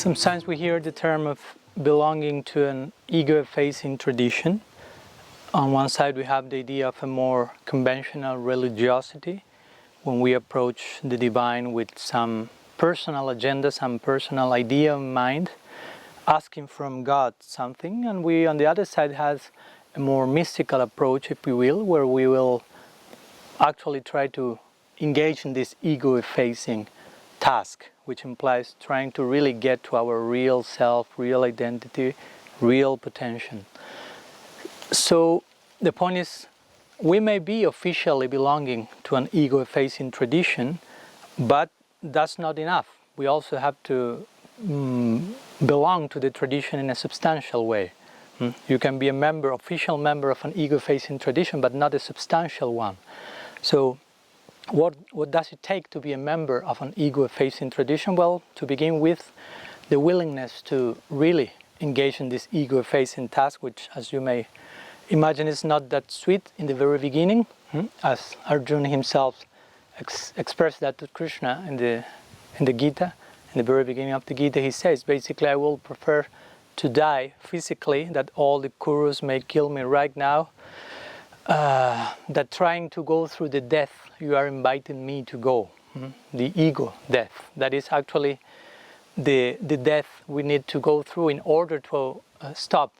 Sometimes we hear the term of belonging to an ego-effacing tradition. On one side we have the idea of a more conventional religiosity, when we approach the divine with some personal agenda, some personal idea in mind, asking from God something. And we, on the other side, has a more mystical approach, if you will, where we will actually try to engage in this ego-effacing task, which implies trying to really get to our real self, real identity, real potential. So the point is, we may be officially belonging to an ego-effacing tradition, but that's not enough. We also have to belong to the tradition in a substantial way. You can be a member, official member of an ego-effacing tradition, but not a substantial one. So what does it take to be a member of an ego-effacing tradition? Well, to begin with, the willingness to really engage in this ego-effacing task, which, as you may imagine, is not that sweet in the very beginning, as Arjuna himself expressed that to Krishna in the Gita. In the very beginning of the Gita, he says, basically, I will prefer to die physically, that all the Kurus may kill me right now, that trying to go through the death you are inviting me to go, the ego death. That is actually the death we need to go through in order to stop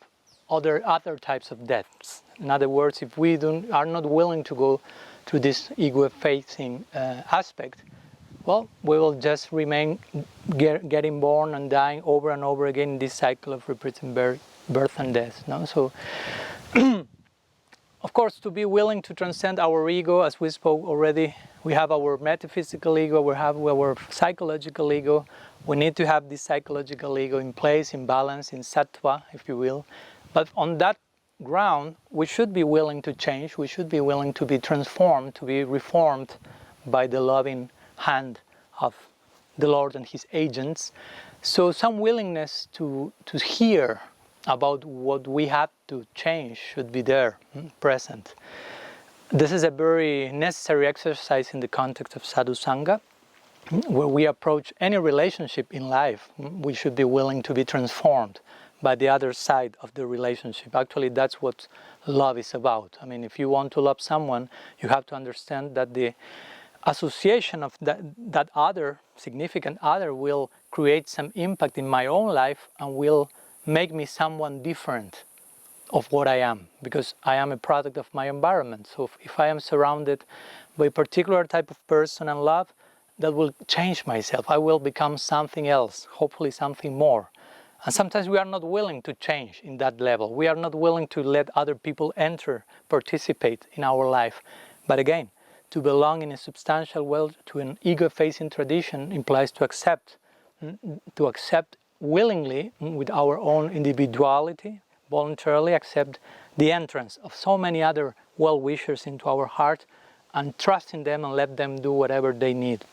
other types of deaths. In other words, if we are not willing to go through this ego-effacing aspect, well, we will just remain getting born and dying over and over again in this cycle of repeating birth and death. No? So, of course, to be willing to transcend our ego, as we spoke already, we have our metaphysical ego, we have our psychological ego. We need to have this psychological ego in place, in balance, in sattva, if you will. But on that ground, we should be willing to change, we should be willing to be transformed, to be reformed by the loving hand of the Lord and His agents. So some willingness to hear about what we have to change should be there, present. This is a very necessary exercise in the context of sadhu sangha, where we approach any relationship in life. We should be willing to be transformed by the other side of the relationship. Actually, that's what love is about. I mean, if you want to love someone, you have to understand that the association of that other, significant other, will create some impact in my own life and will make me someone different of what I am, because I am a product of my environment. So if I am surrounded by a particular type of person and love, that will change myself. I will become something else, hopefully something more. And sometimes we are not willing to change in that level. We are not willing to let other people enter, participate in our life. But again, to belong in a substantial way to an ego-effacing tradition implies to accept willingly, with our own individuality, voluntarily accept the entrance of so many other well-wishers into our heart and trust in them and let them do whatever they need.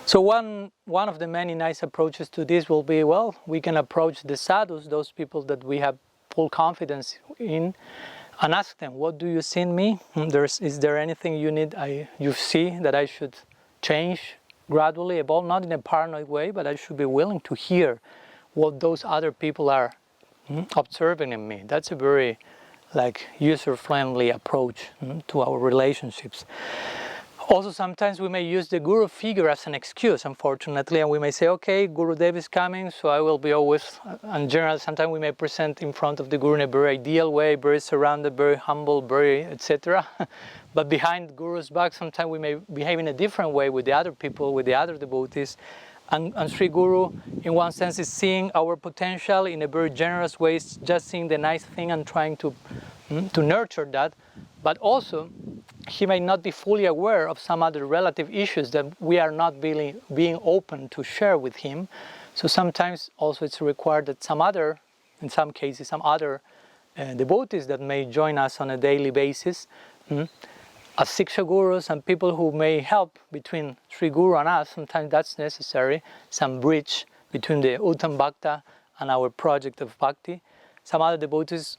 So one of the many nice approaches to this will be, well, we can approach the sadhus, those people that we have full confidence in, and ask them, what do you see in me? Is there anything you see that I should change gradually, evolve, not in a paranoid way, but I should be willing to hear what those other people are observing in me. That's a very user-friendly approach to our relationships. Also, sometimes we may use the guru figure as an excuse, unfortunately, and we may say, okay, Guru Dev is coming, so I will be always, in general, sometimes we may present in front of the guru in a very ideal way, very surrounded, very humble, very etc. But behind Guru's back, sometimes we may behave in a different way with the other people, with the other devotees. And Sri Guru, in one sense, is seeing our potential in a very generous way, just seeing the nice thing and trying to nurture that. But also, he may not be fully aware of some other relative issues that we are not being open to share with him. So sometimes also it's required that in some cases, some other devotees that may join us on a daily basis, as Siksha Gurus and people who may help between Sri Guru and us, sometimes that's necessary, some bridge between the Uttam Bhakta and our project of Bhakti. Some other devotees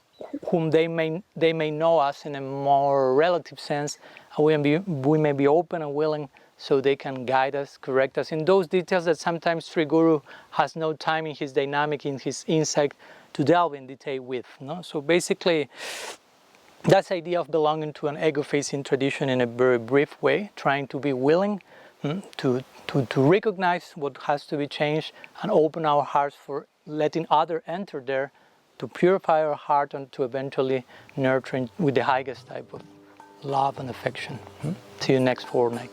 whom they may know us in a more relative sense, and we may be open and willing so they can guide us, correct us in those details that sometimes Sri Guru has no time in his dynamic, in his insight to delve in detail with. No? So basically, that's the idea of belonging to an ego-facing tradition in a very brief way, trying to be willing to recognize what has to be changed and open our hearts for letting others enter there to purify our heart and to eventually nurture with the highest type of love and affection. See you next fortnight.